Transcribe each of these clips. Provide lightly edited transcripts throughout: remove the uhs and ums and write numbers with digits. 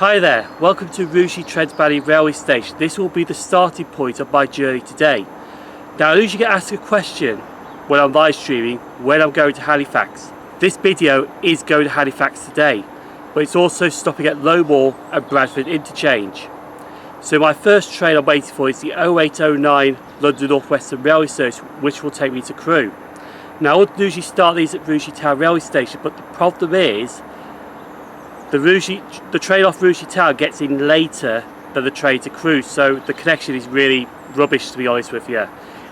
Hi there, welcome to Rugeley Trent Valley railway station. This will be the starting point of my journey today. Now I usually get asked a question when I'm live streaming when I'm going to Halifax. This video is going to Halifax today, but it's also stopping at Moor and Bradford Interchange. So my first train I'm waiting for is the 0809 London North Western Railway Service, which will take me to Crewe. Now I would usually start these at Rugeley Town Railway Station, but the problem is the train off Rugeley Town gets in later than the train to Crewe, so the connection is really rubbish, to be honest with you.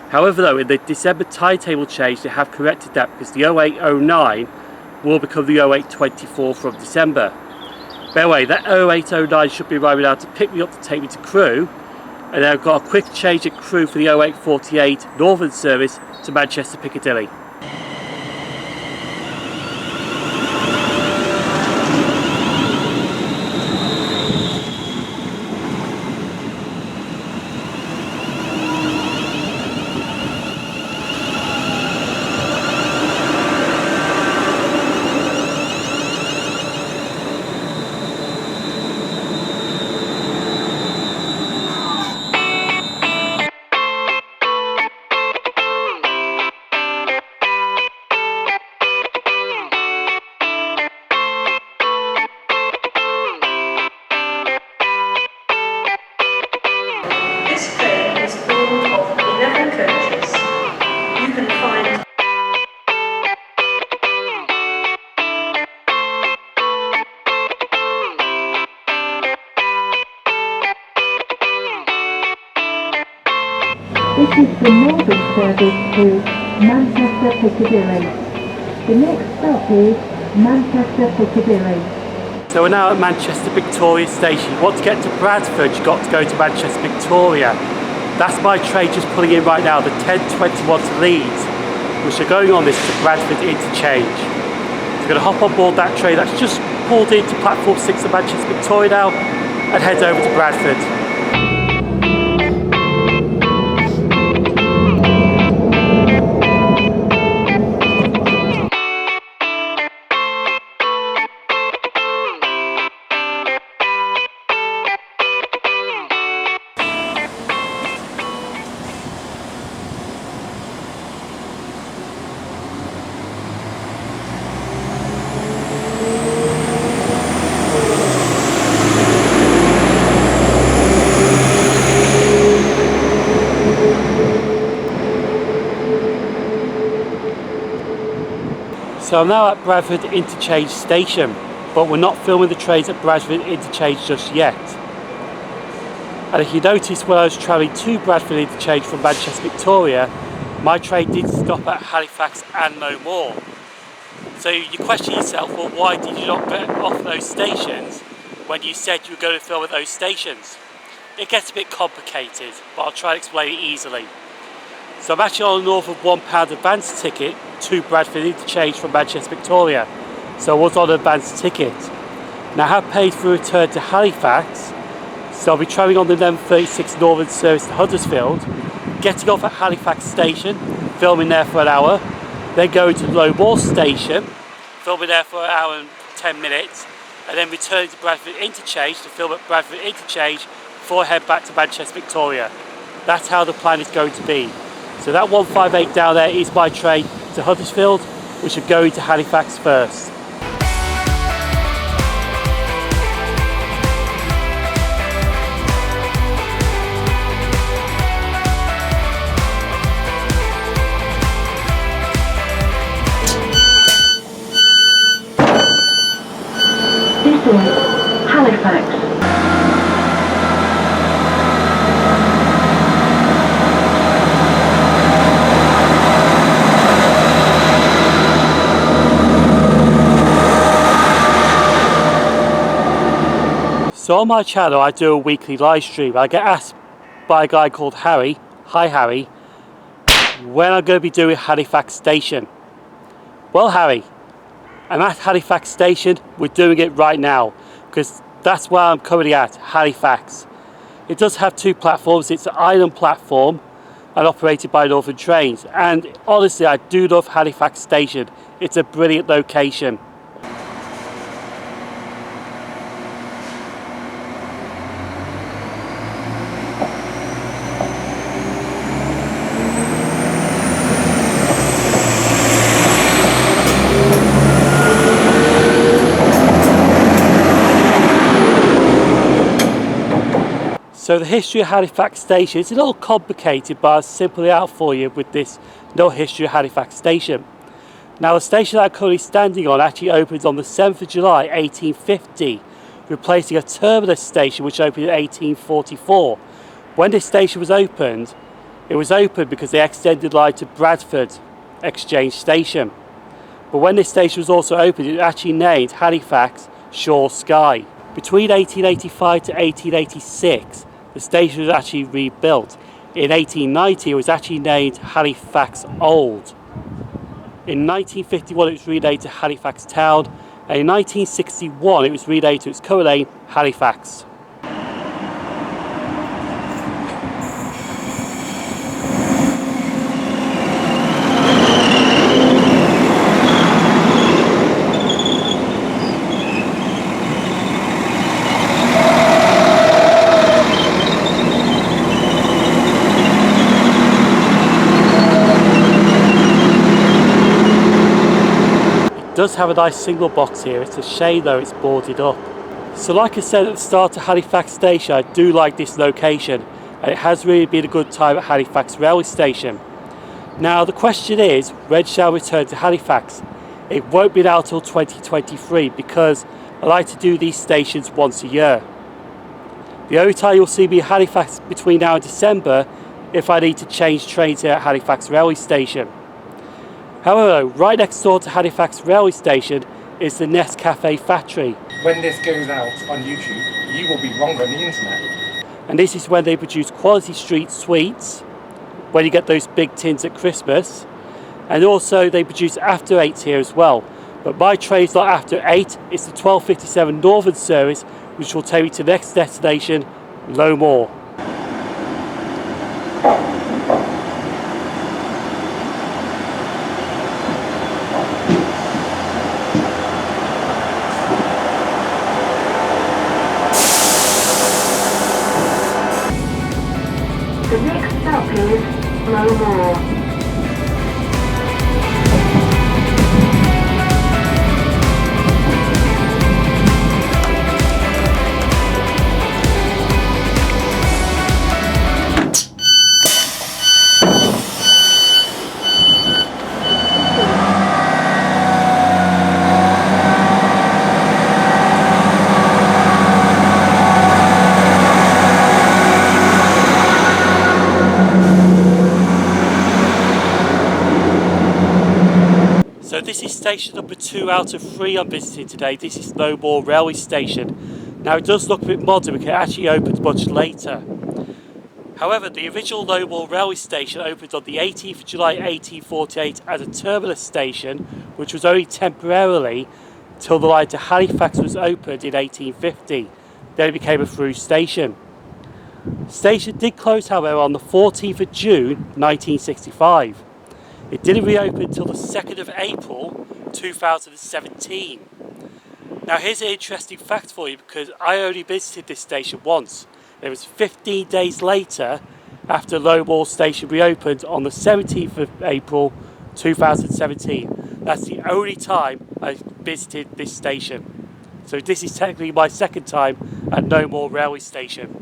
However though, in the December timetable change they have corrected that, because the 0809 will become the 0824 from December. By the way, that 0809 should be arriving now to pick me up to take me to Crewe, and then I've got a quick change at Crewe for the 0848 Northern service to Manchester Piccadilly. This is the Northern service to Manchester Piccadilly. The next stop is Manchester Piccadilly. So we're now at Manchester Victoria Station. If you want to get to Bradford, you've got to go to Manchester Victoria. That's my train just pulling in right now, the 1021 to Leeds, which are going on this to Bradford Interchange. So we're going to hop on board that train that's just pulled into platform 6 of Manchester Victoria now and head over to Bradford. So I'm now at Bradford Interchange Station, but we're not filming the trains at Bradford Interchange just yet. And if you notice, when I was travelling to Bradford Interchange from Manchester Victoria, my train did stop at Halifax and no more. So you question yourself, well, why did you not get off those stations when you said you were going to film at those stations? It gets a bit complicated, but I'll try and explain it easily. So I'm actually on a north of £1 advance ticket to Bradford Interchange from Manchester Victoria. So I was on an advance ticket. Now I have paid for a return to Halifax, so I'll be travelling on the 1136 Northern service to Huddersfield, getting off at Halifax Station, filming there for an hour, then going to Moor Station, filming there for an hour and 10 minutes, and then returning to Bradford Interchange to film at Bradford Interchange before I head back to Manchester Victoria. That's how the plan is going to be. So that 158 down there is my train to Huddersfield, which are going to Halifax first. This is Halifax. So on my channel I do a weekly live stream. I get asked by a guy called Harry, hi Harry, when I'm going to be doing Halifax Station. Well Harry, I'm at Halifax Station, we're doing it right now, because that's where I'm currently at, Halifax. It does have two platforms, it's an island platform and operated by Northern Trains, and honestly I do love Halifax Station, it's a brilliant location. So the history of Halifax Station is a little complicated, but I'll simple it out for you with this no history of Halifax Station. Now the station that I'm currently standing on actually opened on the 7th of July 1850, replacing a terminus station which opened in 1844. When this station was opened, it was opened because they extended line to Bradford Exchange Station. But when this station was also opened, it was actually named Halifax Shore Sky. Between 1885 to 1886, the station was actually rebuilt. In 1890, it was actually named Halifax Old. In 1951, it was renamed to Halifax Town, and in 1961, it was renamed to its current name, Halifax. It does have a nice single box here. It's a shame though it's boarded up. So like I said at the start of Halifax Station, I do like this location, and it has really been a good time at Halifax Railway Station. Now the question is, when shall we return to Halifax? It won't be out till 2023 because I like to do these stations once a year. The only time you'll see me at Halifax between now and December if I need to change trains here at Halifax Railway Station. However, right next door to Halifax Railway Station is the Nescafe factory. When this goes out on YouTube, you will be wrong on the internet. And this is when they produce quality street sweets, when you get those big tins at Christmas. And also they produce after 8s here as well. But my train's not after 8, it's the 12:57 Northern service, which will take me to the next destination, Moor. The next stop is Moor. So this is station number 2 out of 3 I'm visiting today. This is Moor Railway Station. Now it does look a bit modern because it actually opened much later. However, the original Moor Railway Station opened on the 18th of July 1848 as a terminus station, which was only temporarily till the line to Halifax was opened in 1850. Then it became a through station. The station did close, however, on the 14th of June 1965. It didn't reopen until the 2nd of April 2017. Now here's an interesting fact for you because I only visited this station once. It was 15 days later after Moor Station reopened on the 17th of April 2017. That's the only time I visited this station. So this is technically my second time at Moor Railway Station.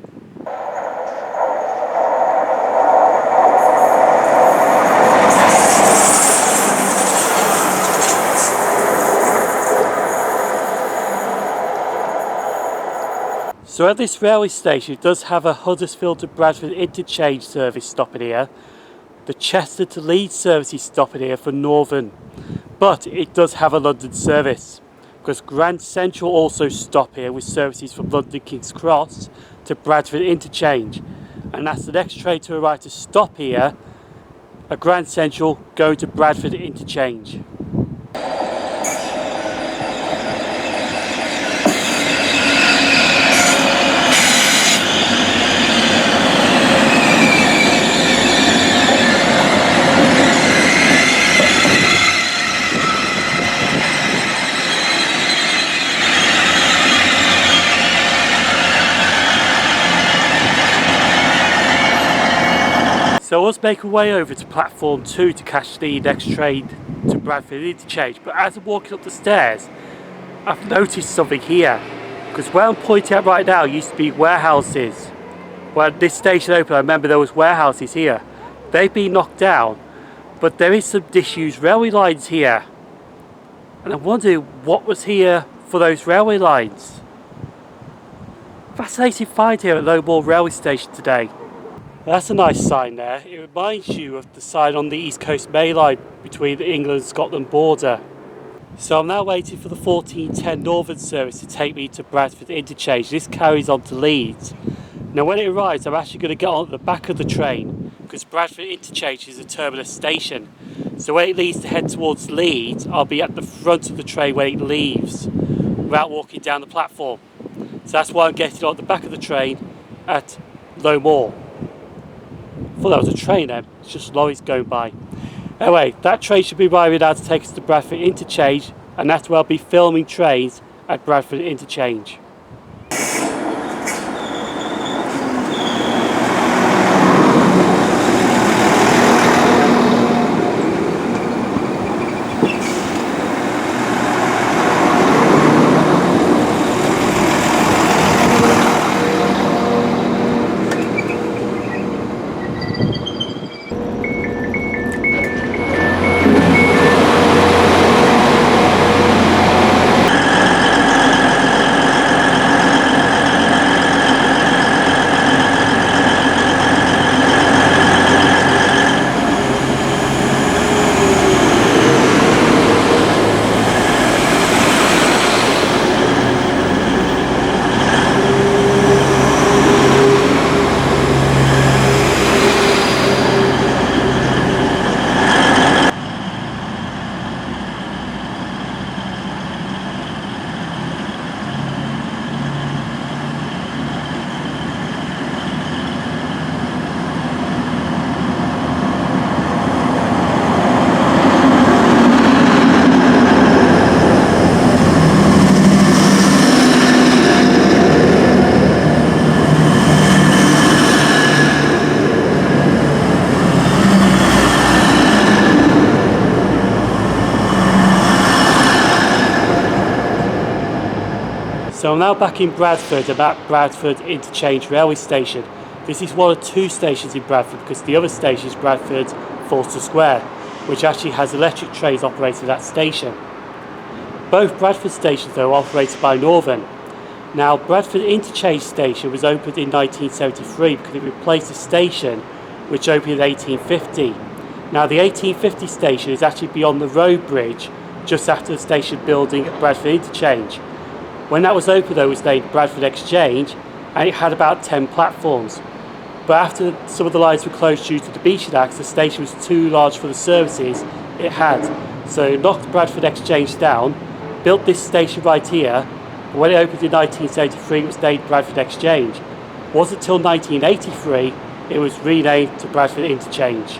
So at this railway station it does have a Huddersfield to Bradford Interchange service stopping here. The Chester to Leeds service is stopping here for Northern. But it does have a London service, because Grand Central also stop here with services from London King's Cross to Bradford Interchange. And that's the next train to arrive to stop here at Grand Central going to Bradford Interchange. So I was making way over to platform 2 to catch the next train to Bradford Interchange, but as I'm walking up the stairs, I've noticed something here, because where I'm pointing at right now used to be warehouses, When this station opened, I remember there was warehouses here. They've been knocked down, but there is some disused railway lines here. And I'm wondering what was here for those railway lines. Fascinating find here at Moor railway station today. That's a nice sign there. It reminds you of the sign on the East Coast Main Line between the England and Scotland border. So I'm now waiting for the 1410 Northern service to take me to Bradford Interchange. This carries on to Leeds. Now when it arrives, I'm actually going to get on at the back of the train because Bradford Interchange is a terminus station. So when it leaves to head towards Leeds, I'll be at the front of the train when it leaves, without walking down the platform. So that's why I'm getting on at the back of the train at Moor. I thought that was a train then, it's just lorries going by. Anyway, that train should be arriving now to take us to Bradford Interchange, and that's where I'll be filming trains at Bradford Interchange. So I'm now back in Bradford, I'm at Bradford Interchange railway station. This is one of two stations in Bradford because the other station is Bradford Forster Square, which actually has electric trains operated at that station. Both Bradford stations though are operated by Northern. Now Bradford Interchange station was opened in 1973 because it replaced a station which opened in 1850. Now the 1850 station is actually beyond the road bridge just after the station building at Bradford Interchange. When that was opened though, it was named Bradford Exchange and it had about 10 platforms. But after some of the lines were closed due to the Beeching Act, the station was too large for the services it had. So it knocked Bradford Exchange down, built this station right here, but when it opened in 1973 it was named Bradford Exchange. It wasn't until 1983 it was renamed to Bradford Interchange.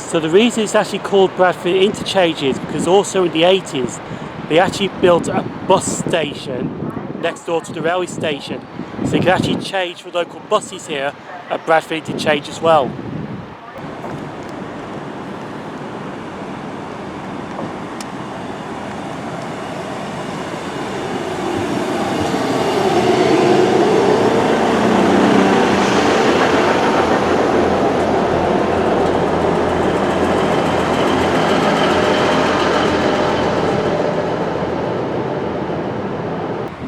So the reason it's actually called Bradford Interchange is because also in the 80s they actually built a bus station next door to the railway station. So you can actually change for local buses here at Bradford Interchange as well.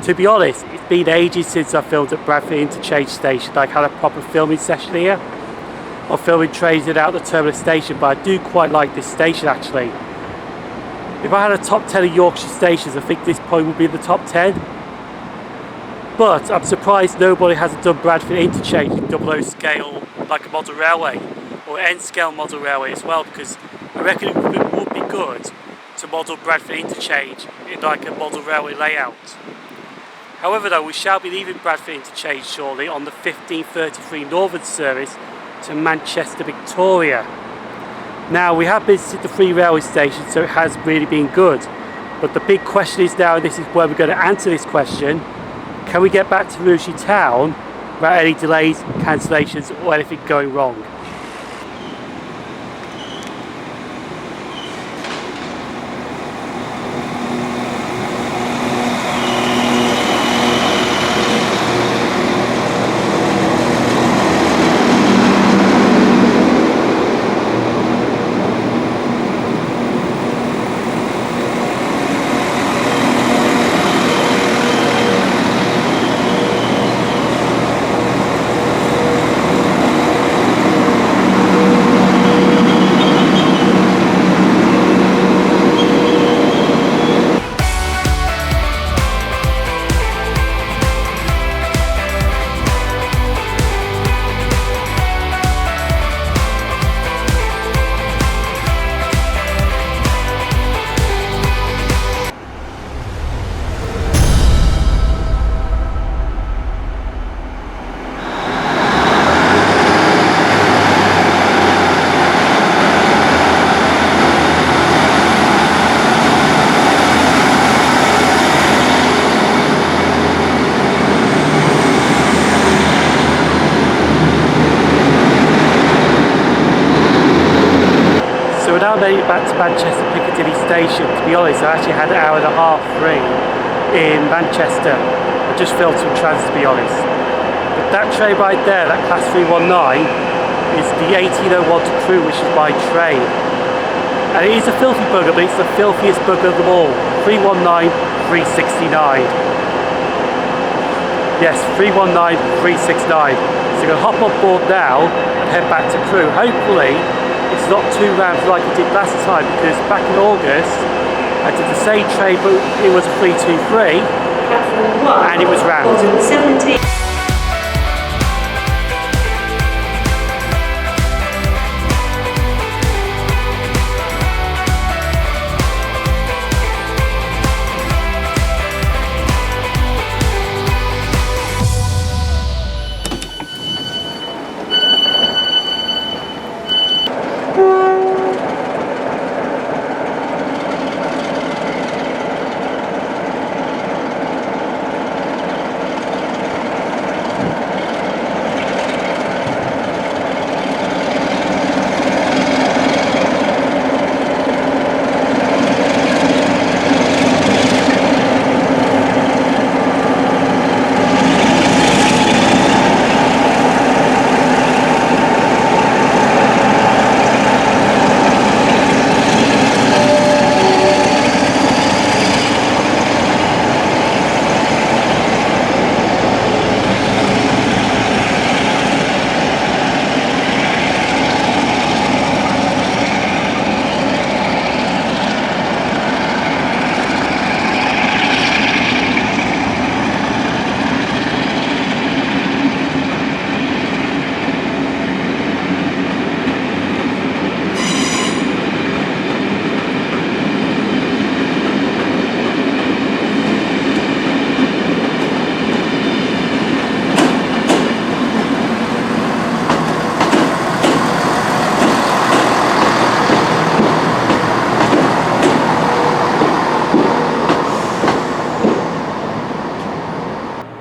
To be honest, it's been ages since I filmed at Bradford Interchange Station. I had a proper filming session here. I'm filming trains in and out the terminus station, but I do quite like this station actually. If I had a top 10 of Yorkshire stations, I think this probably would be in the top 10. But I'm surprised nobody hasn't done Bradford Interchange in 00 scale like a model railway, or N scale model railway as well, because I reckon it would be good to model Bradford Interchange in like a model railway layout. However though, we shall be leaving Bradford Interchange shortly on the 1533 Northern service to Manchester, Victoria. Now, we have visited the 3 railway stations, so it has really been good. But the big question is now, and this is where we're going to answer this question, can we get back to Rugeley town without any delays, cancellations or anything going wrong? Now made it back to Manchester Piccadilly Station. To be honest, I actually had an hour and a half free in Manchester. I just filled some trams, to be honest. But that train right there, that class 319, is the 1801 to Crewe, which is my train. And it is a filthy bugger, but it's the filthiest bugger of them all. 319, 369. Yes, 319, 369. So you're going to hop on board now and head back to Crewe. Hopefully, it's not 2 rounds like it did last time, because back in August I did the same train, but it was a 323 and it was round. 17.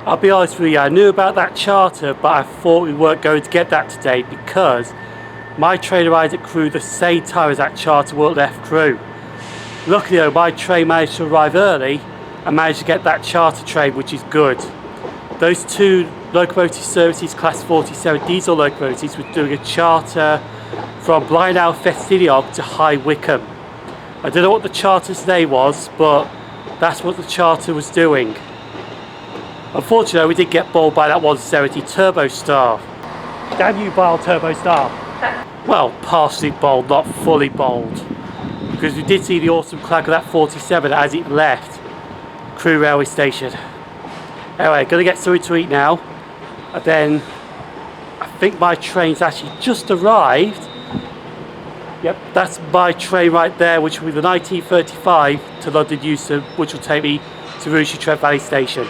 I'll be honest with you, I knew about that charter, but I thought we weren't going to get that today because my train arrived at Crewe the same time as that charter left Crewe. Luckily though, my train managed to arrive early and managed to get that charter train, which is good. Those 2 Locomotive Services Class 47 diesel locomotives were doing a charter from Bleanau Ffestiniog to High Wycombe. I don't know what the charter's name was, but that's what the charter was doing. Unfortunately, we did get bowled by that 170 Turbo Star. Damn you, vile Turbo Star. Well, partially bowled, not fully bowled. Because we did see the awesome clag of that 47 as it left Crewe railway station. Anyway, gonna get something to eat now. And then, I think my train's actually just arrived. Yep, that's my train right there, which will be the 1935 to London Euston, which will take me to Rugeley Trent Valley Station.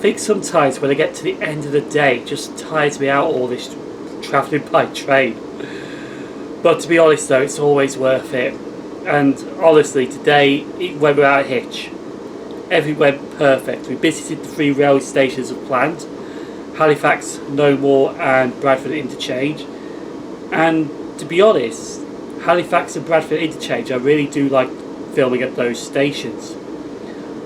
think sometimes when I get to the end of the day, it just tires me out all this travelling by train. But to be honest though, it's always worth it. And honestly, today it went without a hitch. Everything went perfect. We visited the 3 railway stations as planned: Halifax, Moor and Bradford Interchange. And to be honest, Halifax and Bradford Interchange, I really do like filming at those stations.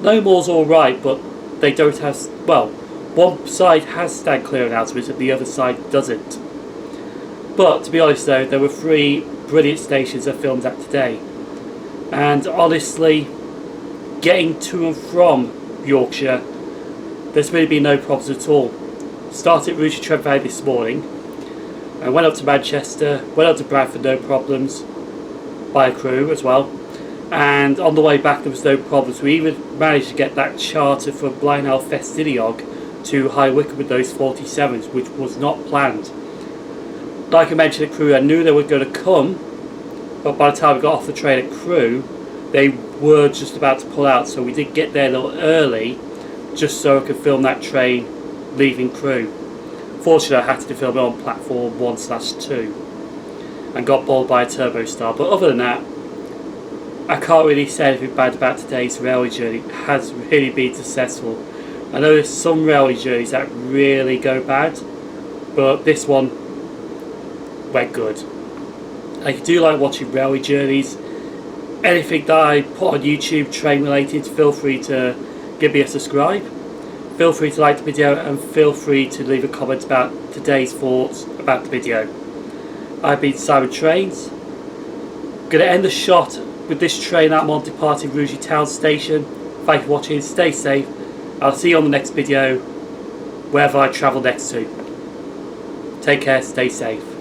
Moor's alright, but they don't have, well, one side has stand clear announcements and the other side doesn't. But to be honest though, there were 3 brilliant stations I filmed at today. And honestly, getting to and from Yorkshire, there's really been no problems at all. Started at Rugeley Trent Valley this morning and went up to Manchester, went up to Bradford, no problems, by Crewe as well. And on the way back there was no problems. We even managed to get that charter from Bleanau Ffestiniog to High Wycombe with those 47s, which was not planned. Like I mentioned at Crewe, I knew they were going to come, but by the time we got off the train at Crewe, they were just about to pull out, so we did get there a little early, just so I could film that train leaving Crewe. Fortunately, I had to film it on platform 1/2 and got bowled by a turbo star, but other than that, I can't really say anything bad about today's railway journey. It has really been successful. I know there's some railway journeys that really go bad, but this one went good. And if you do like watching railway journeys, anything that I put on YouTube train related, feel free to give me a subscribe. Feel free to like the video and feel free to leave a comment about today's thoughts about the video. I've been SimOnTrains. Going to end the shot with this train that I'm on departing Rugeley Town Station. Thank you for watching, stay safe. I'll see you on the next video, wherever I travel next to. Take care, stay safe.